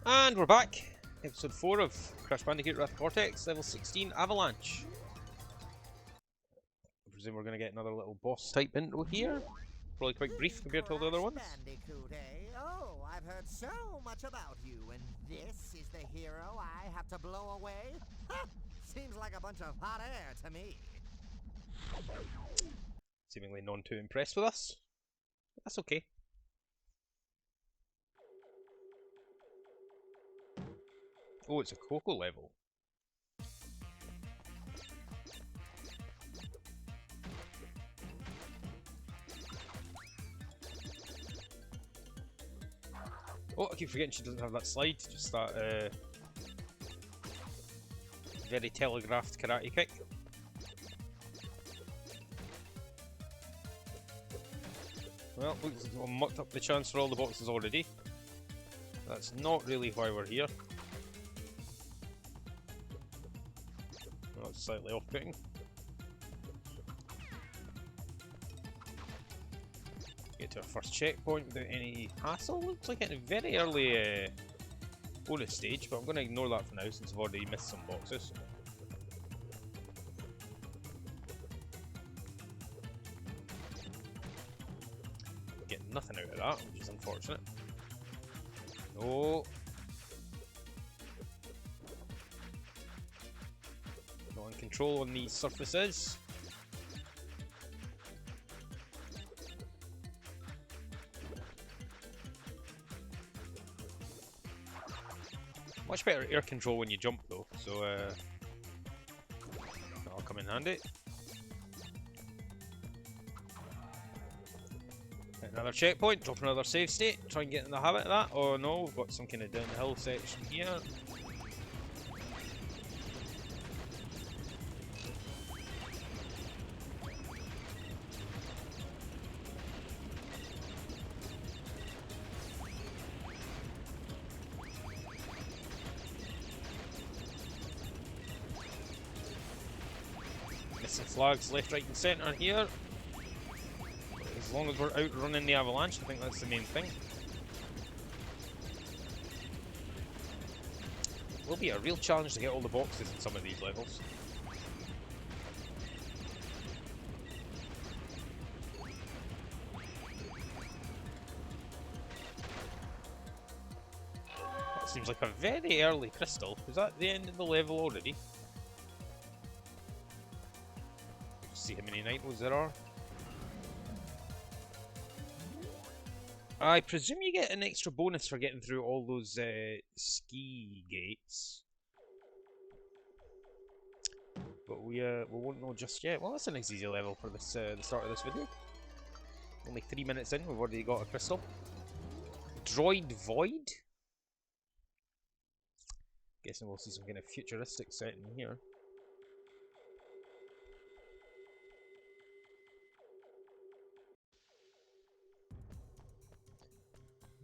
And we're back. Episode 4 of Crash Bandicoot Wrath of Cortex, level 16, Avalanche. I presume we're going to get another little boss type intro here. Probably quite brief compared to all the other ones. Bandicoot, eh? Oh, I've heard so much about you, and this is the hero I have to blow away? Ha! Seems like a bunch of hot air to me. Seemingly none too impressed with us. That's okay. Oh, it's a Coco level. Oh, I keep forgetting she doesn't have that slide, just that very telegraphed karate kick. Well, looks like we've mucked up the chance for all the boxes already. That's not really why we're here. That's slightly off-putting. Get to our first checkpoint without any hassle. Looks like a very early bonus stage, but I'm going to ignore that for now since I've already missed some boxes. Get nothing out of that, which is unfortunate. No. Not in control on these surfaces. Much better air control when you jump though, so that'll come in handy. Another checkpoint, drop another save state, try and get in the habit of that. Oh no, we've got some kind of downhill section here. Missing flags left, right and centre here. As long as we're outrunning the avalanche, I think that's the main thing. It will be a real challenge to get all the boxes in some of these levels. That seems like a very early crystal. Is that the end of the level already? Let's see how many nitros there are. I presume you get an extra bonus for getting through all those ski gates. But we won't know just yet. Well, that's a nice easy level for this the start of this video. Only 3 minutes in, we've already got a crystal. Droid Void? Guessing we'll see some kind of futuristic setting here.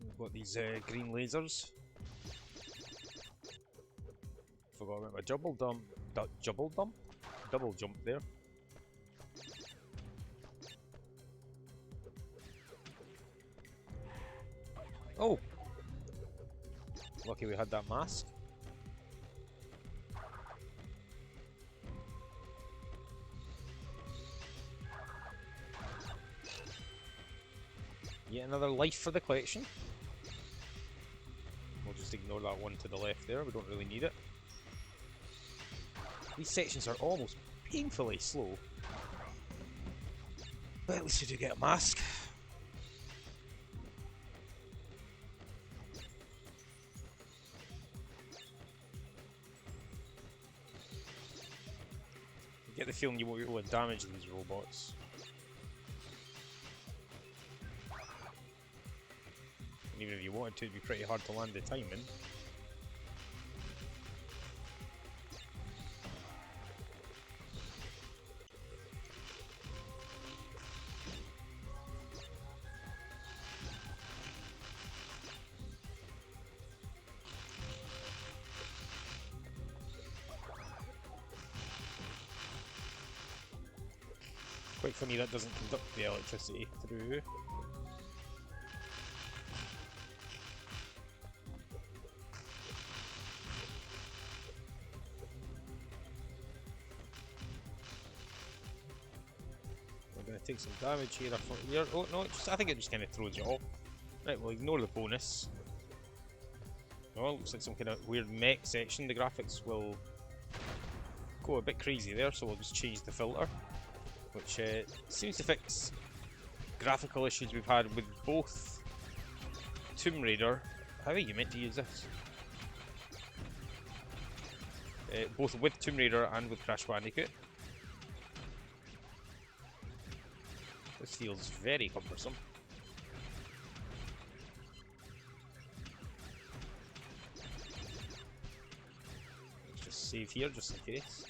We've got these green lasers. Forgot about my double jump there. Oh! Lucky we had that mask. Yet another life for the collection. We'll just ignore that one to the left there, we don't really need it. These sections are almost painfully slow. But at least we do get a mask. I get the feeling you won't be able to damage these robots. And even if you wanted to, it'd be pretty hard to land the timing. Quite funny that doesn't conduct the electricity through. take some damage here. Oh no, I think it just kind of throws you off. Right, we'll ignore the bonus. Oh, looks like some kind of weird mech section. The graphics will go a bit crazy there, so we'll just change the filter, which seems to fix graphical issues we've had with both Tomb Raider. How are you meant to use this? Both with Tomb Raider and with Crash Bandicoot. This feels very cumbersome. Let's just save here just in case.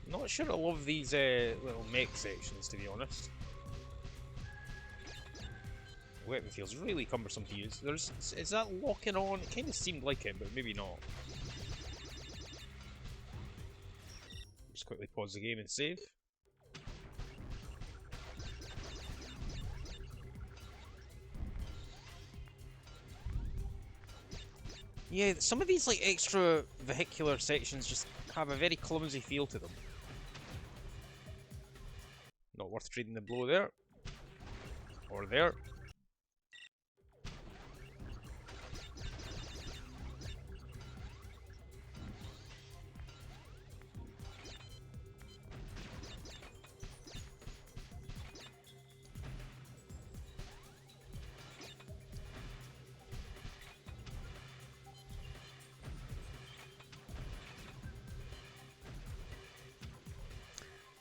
Not sure I love these little mech sections, to be honest. The weapon feels really cumbersome to use. Is that locking on? It kind of seemed like it, but maybe not. Just quickly pause the game and save. Yeah, some of these like extra vehicular sections just have a very clumsy feel to them. Not worth trading the blow there. Or there.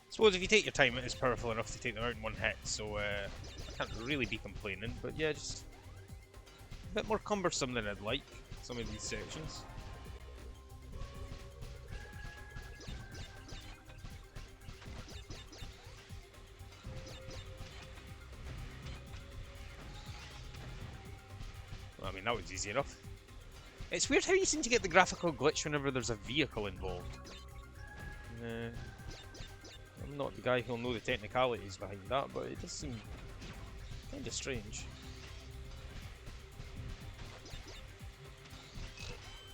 I suppose if you take your time, it is powerful enough to take them out in one hit, so I can't really be complaining. But yeah, just a bit more cumbersome than I'd like, some of these sections. Well, I mean, that was easy enough. It's weird how you seem to get the graphical glitch whenever there's a vehicle involved. I'm not the guy who'll know the technicalities behind that, but it does seem kind of strange.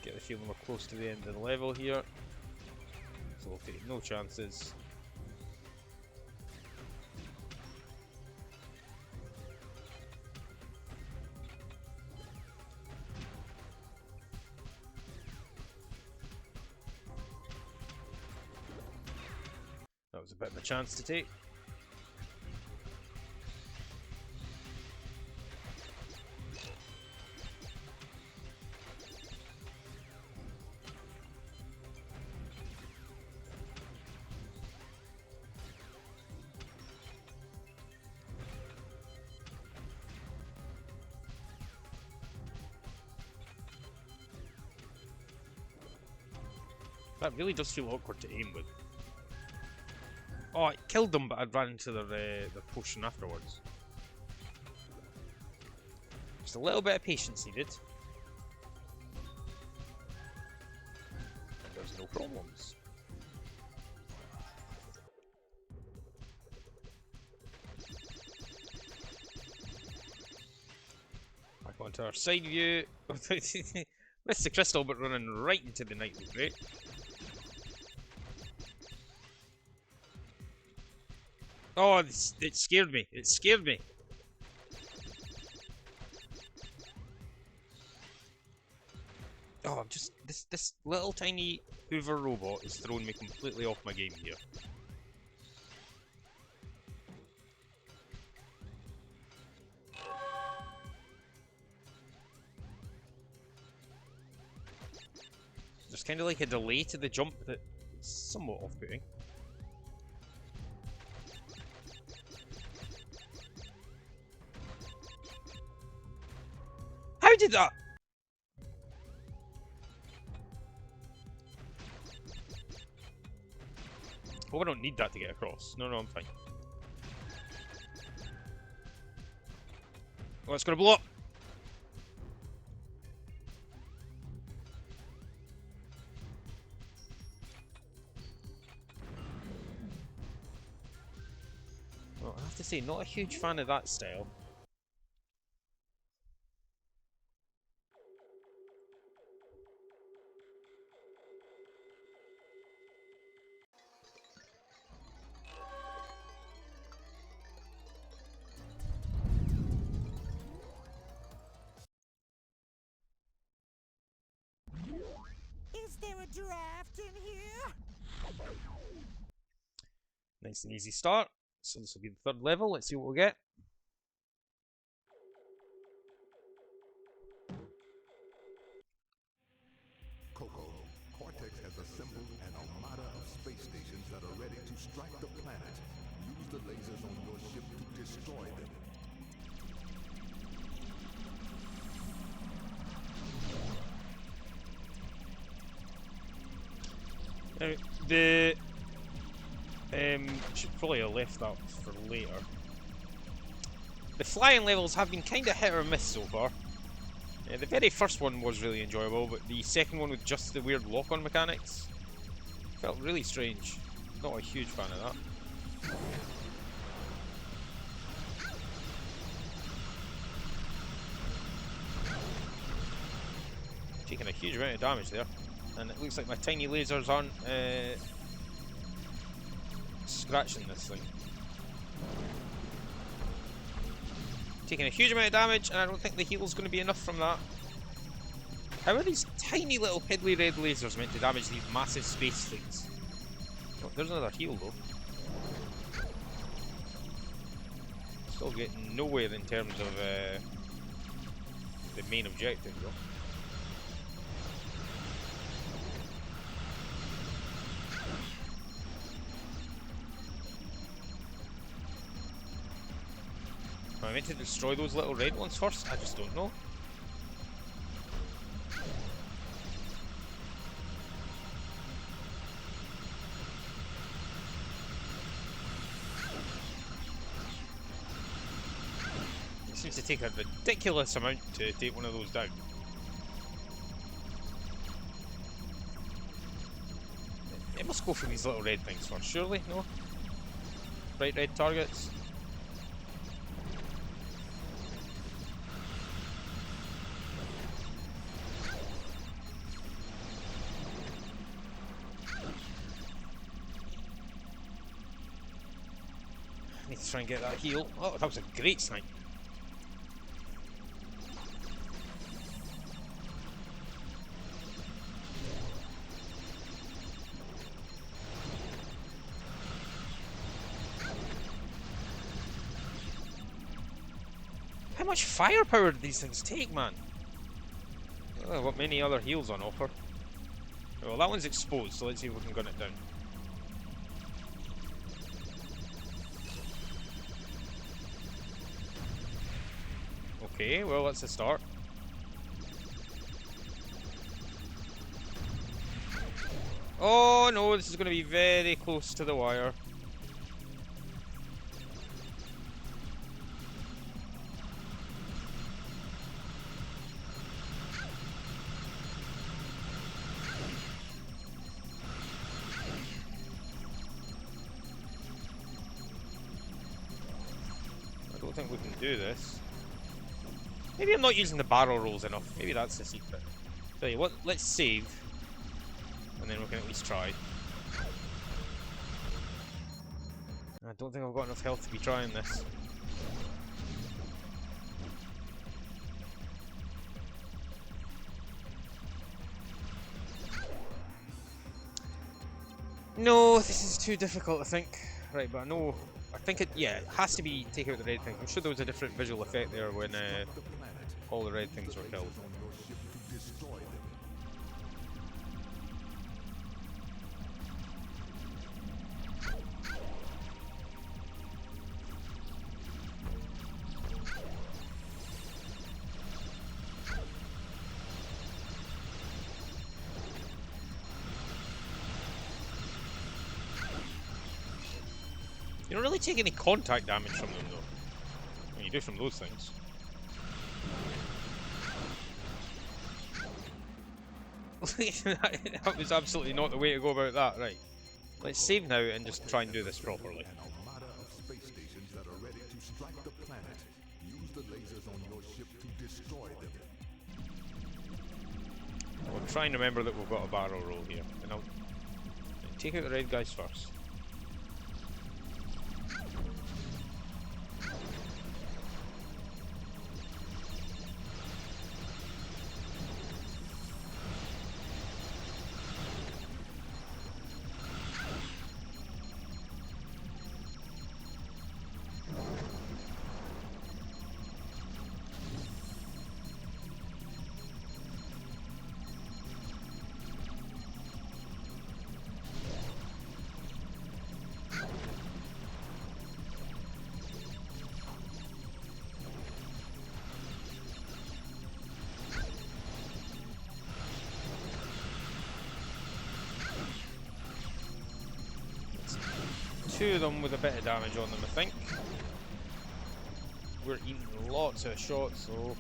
Get the feeling we're close to the end of the level here, so we'll take no chances. That was a bit of a chance to take. That really does feel awkward to aim with. Oh, it killed them, but I'd ran into their potion afterwards. Just a little bit of patience needed. And there's no problems. Back onto our side view. With the crystal, but running right into the night was great. Oh, it scared me. It scared me. Oh, I'm just this little tiny Hoover robot is throwing me completely off my game here. There's kind of like a delay to the jump that's somewhat off-putting. How did that? Oh, I don't need that to get across. No, I'm fine. Oh, it's gonna blow up. Well, I have to say, not a huge fan of that style. a draft in here? Nice and easy start. So this will be the third level. Let's see what we get. Cortex has assembled an armada of space stations that are ready to strike the planet. Use the lasers on your ship to destroy them. The should probably have left that for later. The flying levels have been kind of hit or miss so far. The very first one was really enjoyable, but the second one with just the weird lock-on mechanics felt really strange. Not a huge fan of that. Taking a huge amount of damage there, and it looks like my tiny lasers aren't scratching this thing. Taking a huge amount of damage, and I don't think the heal's going to be enough from that. How are these tiny little piddly red lasers meant to damage these massive space things? Oh, there's another heal though. Still getting nowhere in terms of the main objective though. Am I meant to destroy those little red ones first? I just don't know. It seems to take a ridiculous amount to take one of those down. It must go for these little red things first, surely? No? Bright red targets? Need to try and get that heal. Oh, that was a great snipe. How much firepower do these things take, man? Oh, what many other heals on offer. Well, that one's exposed, so let's see if we can gun it down. Okay, well, that's a start. Oh no, this is going to be very close to the wire. I don't think we can do this. Maybe I'm not using the barrel rolls enough. Maybe that's the secret. Tell you what, let's save. And then we can at least try. I don't think I've got enough health to be trying this. No, this is too difficult, I think. Right, but I know... I think it, yeah, it has to be take out the red thing. I'm sure there was a different visual effect there when all the red things were killed. You don't really take any contact damage from them though. Well, you do from those things. That was absolutely not the way to go about that, right. Let's save now and just try and do this properly. An armada of space stations that are ready to strike the planet. Use the lasers on your ship to destroy them. We'll try and remember that we've got a barrel roll here. And I'll take out the red guys first. Two of them with a bit of damage on them, I think. We're eating lots of shots, though.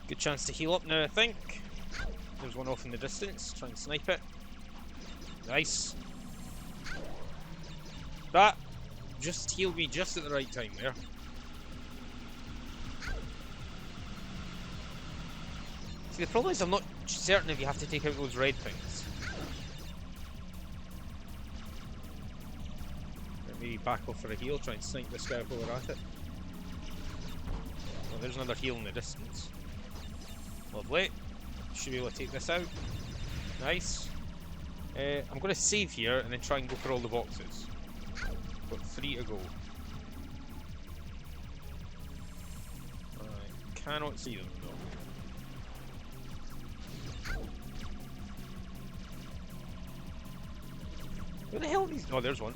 Good chance to heal up now, I think. There's one off in the distance. Try and snipe it. Nice. That just healed me just at the right time there. See, the problem is I'm not certain if you have to take out those red things. Or maybe back off for a heal, try and snipe this guy while we're at it. Well, there's another heal in the distance. Lovely. Should be able to take this out. Nice. I'm going to save here and then try and go for all the boxes. Got 3 to go. I cannot see them though. Where the hell are these? Oh, there's one.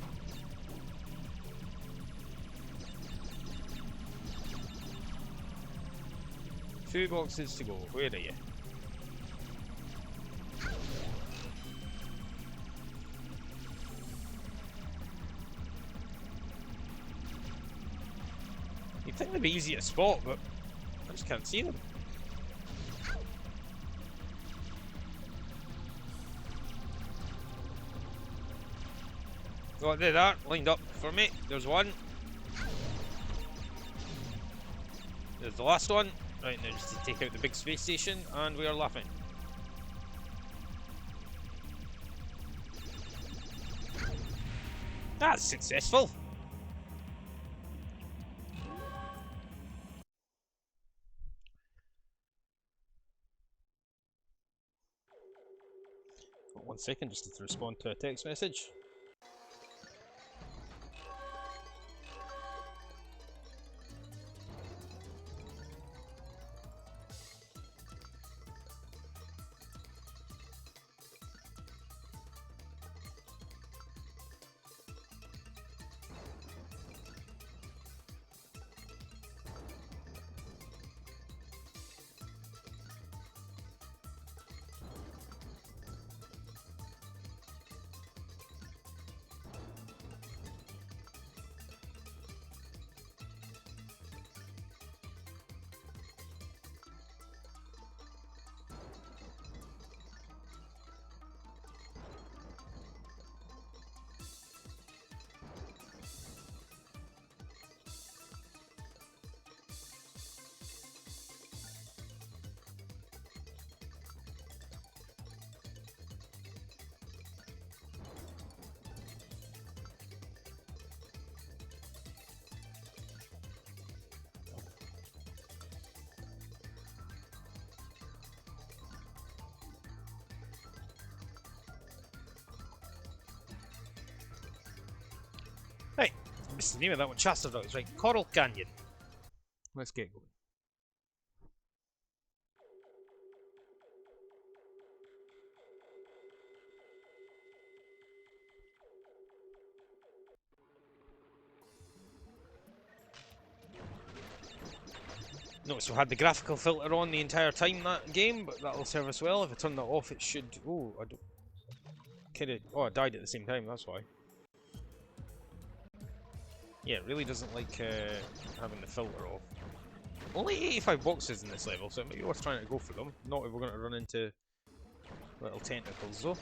Two boxes to go. Where are you? You'd think they'd be easy to spot, but I just can't see them. Oh, there they are, lined up for me. There's one. There's the last one. Right, now just to take out the big space station, and we are laughing. That's successful! Got 1 second just to respond to a text message. Right, I missed the name of that one. Chester Dogs, right. Coral Canyon. Let's get going. Notice we had the graphical filter on the entire time that game, but that'll serve us well. If I turn that off, it should. Oh, I don't. Kidding. Oh, I died at the same time. That's why. Yeah, it really doesn't like having the filter off. Only 85 boxes in this level, so it might be worth trying to go for them. Not if we're going to run into little tentacles, though.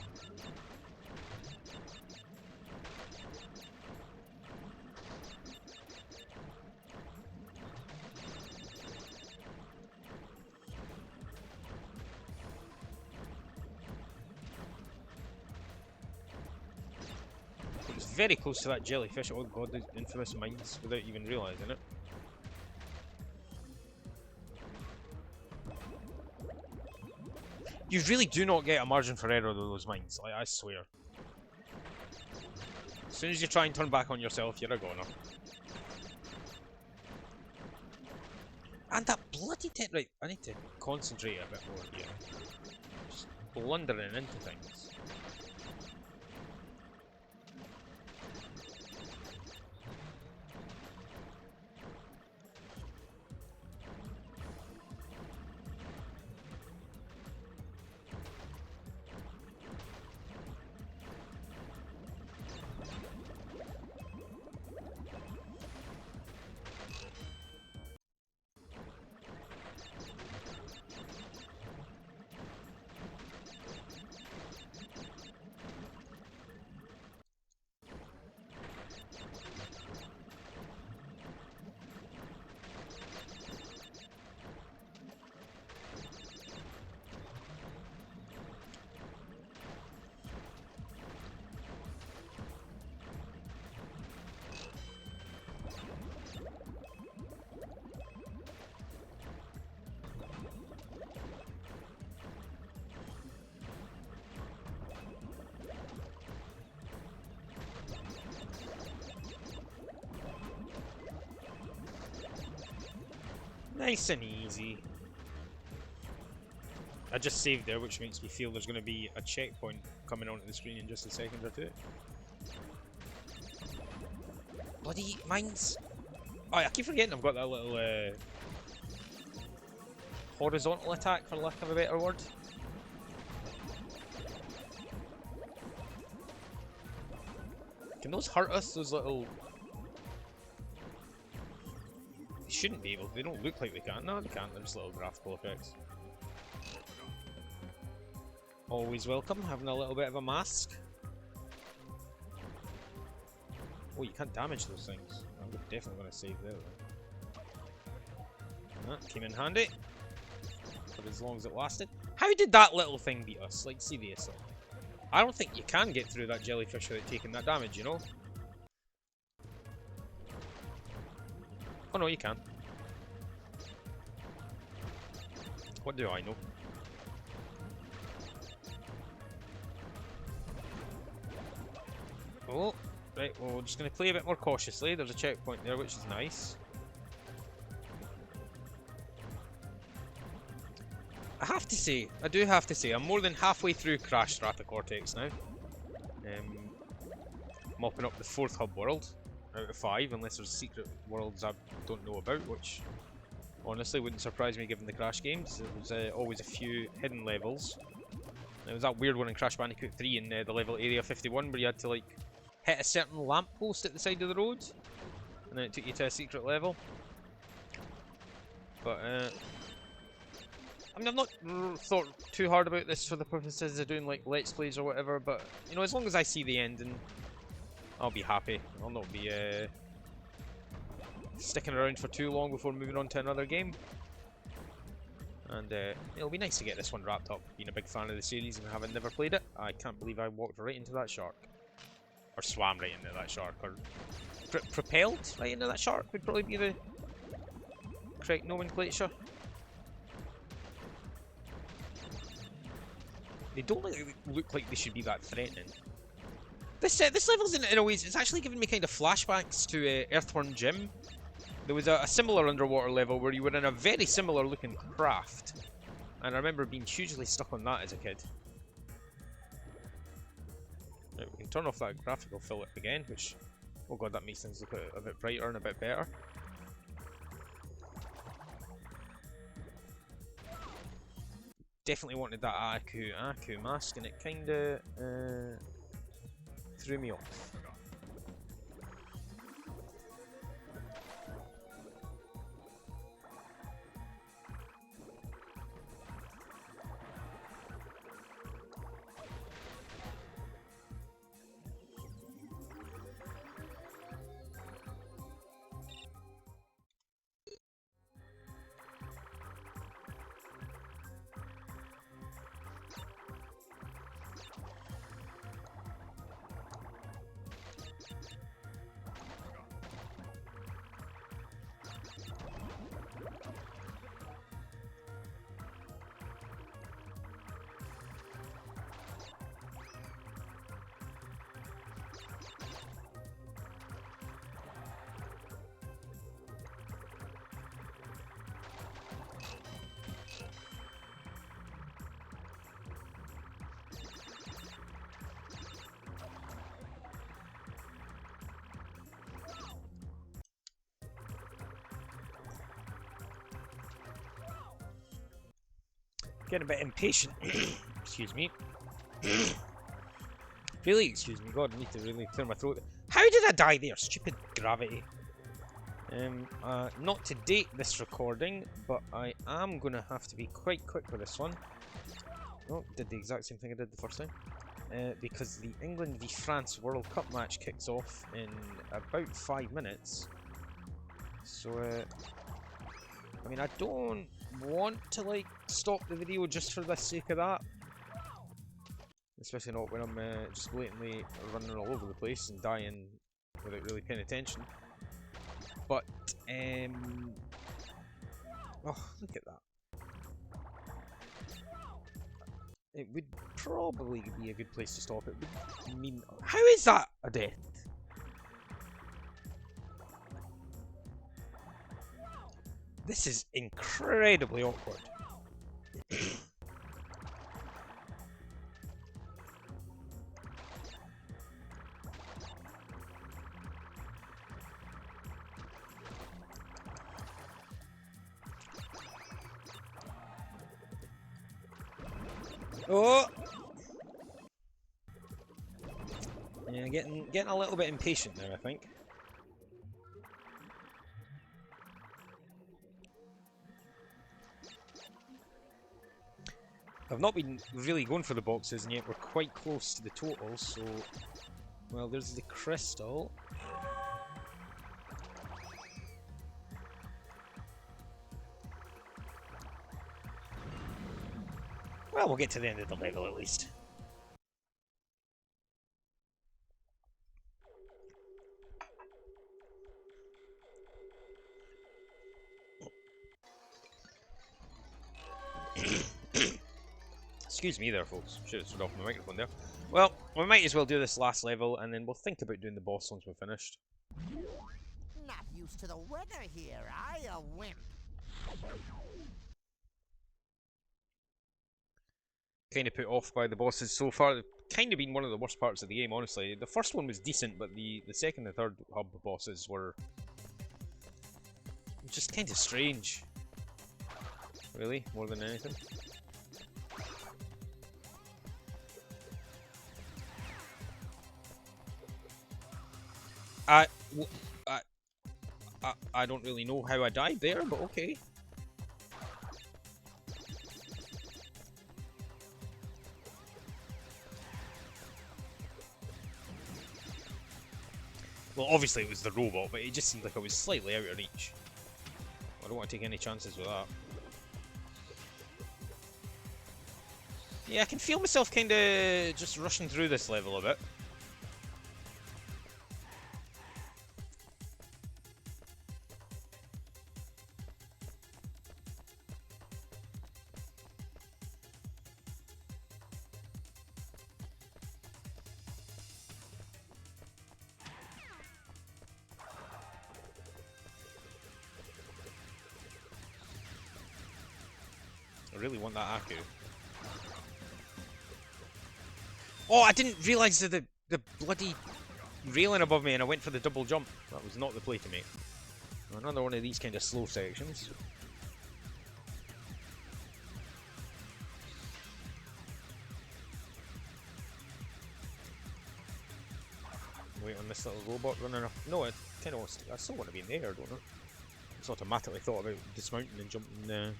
very close to that jellyfish. Oh god, the infamous mines without even realising it. You really do not get a margin for error with those mines, like, I swear. As soon as you try and turn back on yourself, you're a goner. And that bloody tip, right, I need to concentrate a bit more here. Just blundering into things. Nice and easy. I just saved there, which makes me feel there's going to be a checkpoint coming onto the screen in just a second or two. Bloody mines! Oh, I keep forgetting I've got that little horizontal attack, for lack of a better word. Can those hurt us? Those little... They shouldn't be able to. They don't look like they can. No, they can't. They're just little graphical effects. Always welcome, having a little bit of a mask. Oh, you can't damage those things. I'm definitely going to save there. That came in handy. For as long as it lasted. How did that little thing beat us? Like, seriously. I don't think you can get through that jellyfish without taking that damage, you know? Oh no, you can. What do I know? Oh, right, well, we're just going to play a bit more cautiously. There's a checkpoint there, which is nice. I have to say, I'm more than halfway through Crash Wrath of Cortex now. Mopping up the 4th hub world out of 5, unless there's secret worlds I don't know about, which honestly wouldn't surprise me given the Crash games. There was always a few hidden levels. There was that weird one in Crash Bandicoot 3 in the level Area 51 where you had to like hit a certain lamppost at the side of the road, and then it took you to a secret level. But I mean, I've not thought too hard about this for the purposes of doing like Let's Plays or whatever, but you know, as long as I see the ending, I'll be happy. I'll not be sticking around for too long before moving on to another game. And it'll be nice to get this one wrapped up. Being a big fan of the series and having never played it, I can't believe I walked right into that shark. Or swam right into that shark, or propelled right into that shark would probably be the correct nomenclature. They don't look like they should be that threatening. This level's in a way, it's actually giving me kind of flashbacks to Earthworm Jim. There was a similar underwater level where you were in a very similar looking craft, and I remember being hugely stuck on that as a kid. Right, we can turn off that graphical filter again, which, oh god, that makes things look a bit brighter and a bit better. Definitely wanted that Aku mask, and it kinda threw me off. Getting a bit impatient. Excuse me. Really, excuse me. God, I need to really clear my throat. How did I die there? Stupid gravity. Not to date this recording, but I am going to have to be quite quick with this one. Oh, did the exact same thing I did the first time. Because the England v France World Cup match kicks off in about 5 minutes. So, I mean, I don't want to, like, stop the video just for the sake of that. Especially not when I'm just blatantly running all over the place and dying without really paying attention. But, oh, look at that. It would probably be a good place to stop it. I mean, how is that a death? This is incredibly awkward. Oh! Yeah, getting a little bit impatient there, I think. I've not been really going for the boxes, and yet we're quite close to the total, so... Well, there's the crystal. Well, we'll get to the end of the level at least. Excuse me there, folks. Should have stood off my microphone there. Well, we might as well do this last level, and then we'll think about doing the boss once we're finished. Not used to the weather here, are you, wimp? Kind of put off by the bosses so far. They've kind of been one of the worst parts of the game, honestly. The first one was decent, but the second and third hub bosses were just kind of strange. Really, more than anything. I don't really know how I died there, but okay. Well, obviously it was the robot, but it just seemed like I was slightly out of reach. I don't want to take any chances with that. Yeah, I can feel myself kind of just rushing through this level a bit. I really want that Aku. Oh, I didn't realise the bloody railing above me and I went for the double jump. That was not the play to make. Another one of these kind of slow sections. Wait on this little robot running up. No, I kind of want to, I still want to be in the air, don't I? I just automatically thought about dismounting and jumping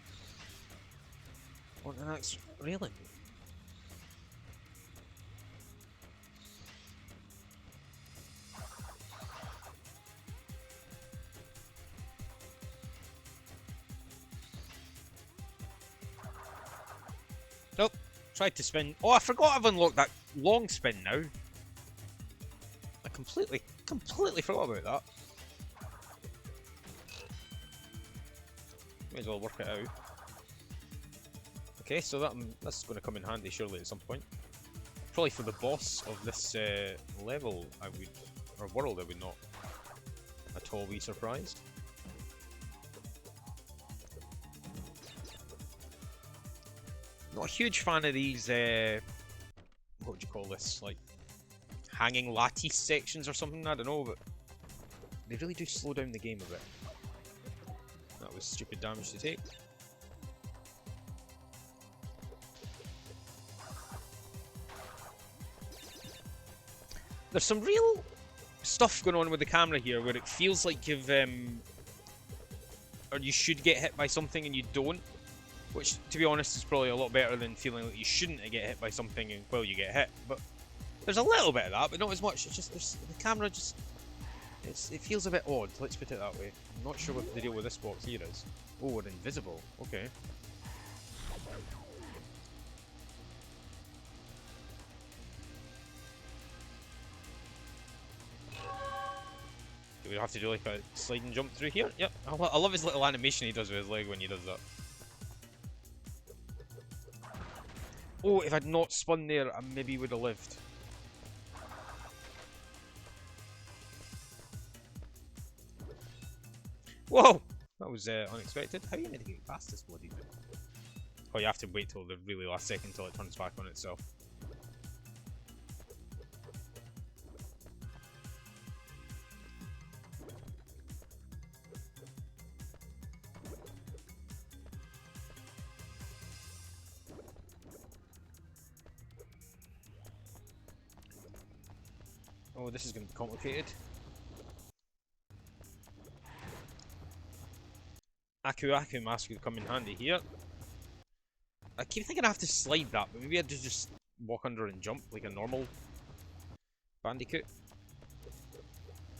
on the next railing. Nope. Tried to spin. Oh, I forgot I've unlocked that long spin now. I completely forgot about that. May as well work it out. Okay, so that's going to come in handy surely at some point. Probably for the boss of this level, or world, I would not at all be surprised. Not a huge fan of these, what would you call this, like, hanging lattice sections or something, I don't know, but they really do slow down the game a bit. That was stupid damage to take. There's some real stuff going on with the camera here where it feels like you've or you should get hit by something and you don't, which to be honest is probably a lot better than feeling like you shouldn't get hit by something while you get hit. But there's a little bit of that, but not as much. It's just the camera just it feels a bit odd, let's put it that way. I'm not sure what the deal with this box here is. Oh, we're invisible. Okay. Do we have to do like a slide and jump through here? Yep. I love his little animation he does with his leg when he does that. Oh, if I'd not spun there, I maybe would have lived. Whoa! That was unexpected. How are you meant to get past this bloody thing? Oh, you have to wait till the really last second till it turns back on itself. Oh, this is going to be complicated. Aku mask would come in handy here. I keep thinking I have to slide that, but maybe I'd just walk under and jump like a normal Bandicoot.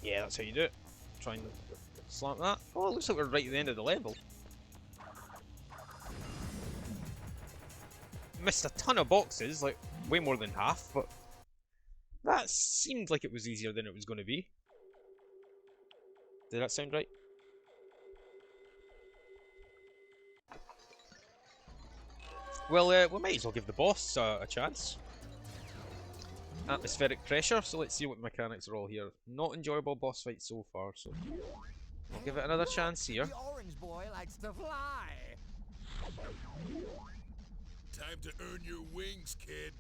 Yeah, that's how you do it. Try and slam that. Oh, it looks like we're right at the end of the level. Missed a ton of boxes, like way more than half, but that seemed like it was easier than it was going to be. Did that sound right? Well, we might as well give the boss a chance. Atmospheric pressure, so let's see what the mechanics are all here. Not enjoyable boss fight so far, so I'll give it another chance here. The orange boy likes to fly. Time to earn your wings, kid.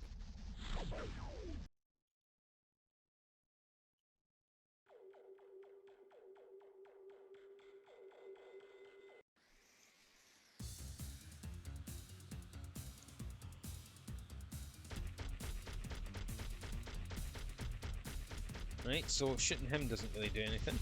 Right, so shooting him doesn't really do anything.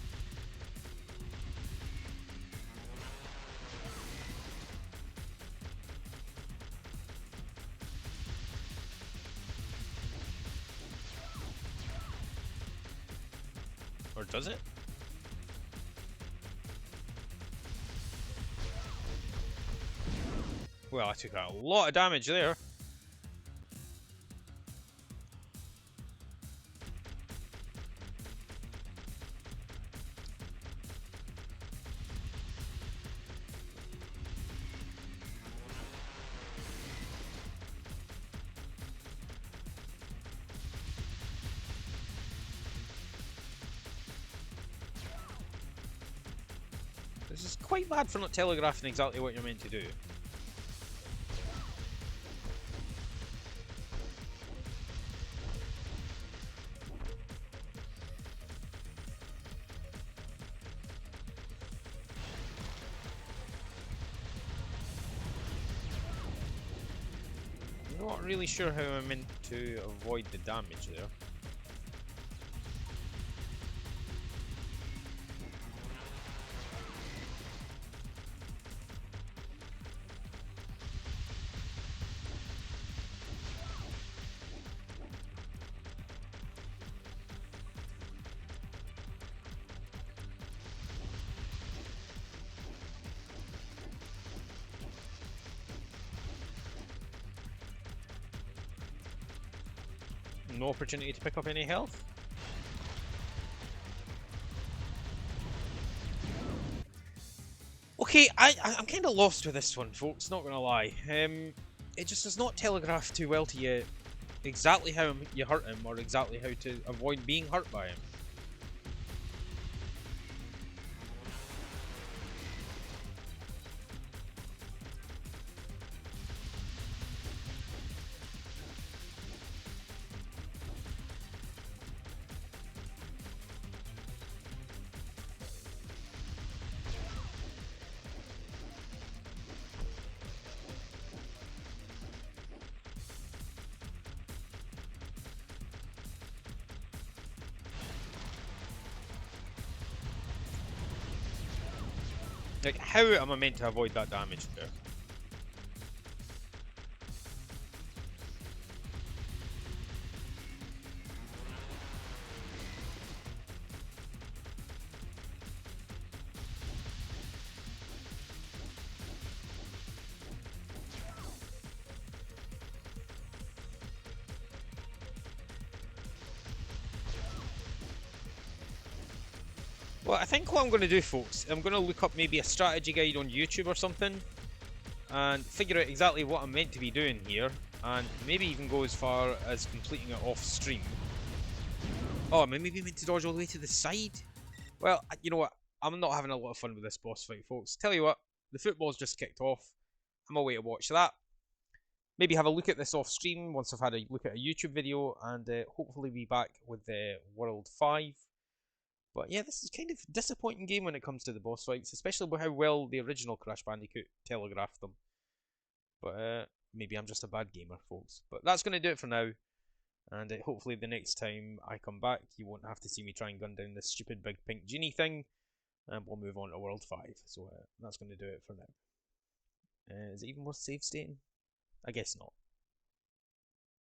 Or does it? Well, I took a lot of damage there. This is quite bad for not telegraphing exactly what you're meant to do. Not really sure how I'm meant to avoid the damage there. No opportunity to pick up any health. Okay, I'm kind of lost with this one, folks, not gonna lie. It just does not telegraph too well to you exactly how you hurt him or exactly how to avoid being hurt by him. Like, how am I meant to avoid that damage there? Well, I think what I'm going to do, folks, I'm going to look up maybe a strategy guide on YouTube or something and figure out exactly what I'm meant to be doing here, and maybe even go as far as completing it off stream. Oh, am I maybe meant to dodge all the way to the side? Well, you know what? I'm not having a lot of fun with this boss fight, folks. Tell you what, the football's just kicked off. I'm away to watch that. Maybe have a look at this off stream once I've had a look at a YouTube video, and hopefully be back with the World 5. But yeah, this is kind of a disappointing game when it comes to the boss fights, especially with how well the original Crash Bandicoot telegraphed them. But maybe I'm just a bad gamer, folks. But that's going to do it for now. And hopefully the next time I come back, you won't have to see me try and gun down this stupid big pink genie thing. And we'll move on to World 5. So that's going to do it for now. Is it even worth save stating? I guess not.